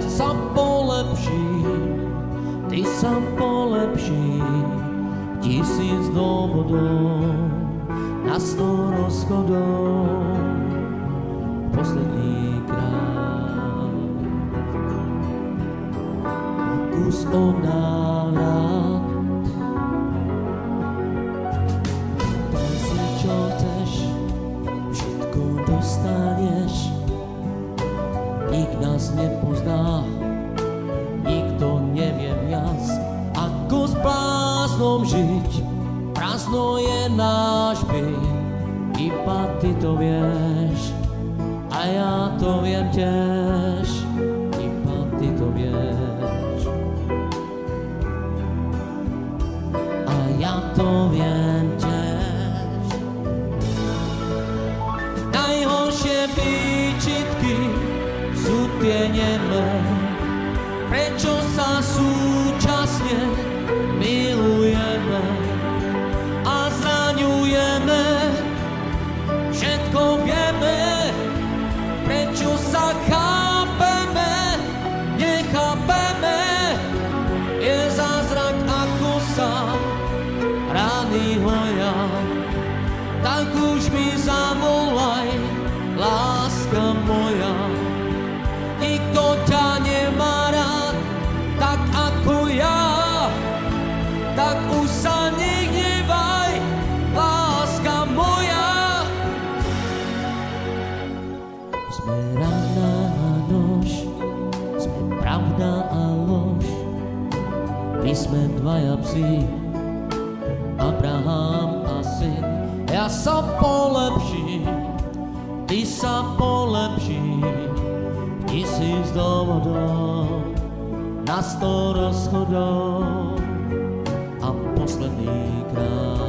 sa polepším, ty sa polepším, 1000 dôvodov na 100 rozchodov, posledný krát. Pokus o návrat, daj si čo chceš, všetko dostaneš. Nik nás nepozná, nikto nevie viac, ako s bláznom žiť. Prázdno je náš byt, iba ty to vieš, a ja to viem tiež, iba ty to vieš. A ja to viem tiež. Najhoršie výčitky sú tie nemé, prečo sa súčasne milujeme a zraňujeme. Všetko vieme, prečo sa chápeme, nechápeme. Je zázrak, ako sa rány hoja, tak už mi zavolaj, láska moja. Nikto ťa nemá rád, tak ako ja, tak už sa nehnevaj, láska moja. Sme rána a nož, sme pravda a lož, my sme dvaja psi, Abraham a syn. Ja sa polepším, ty sa polepším, 1000 dôvodov na 100 rozchodov a posledný krát.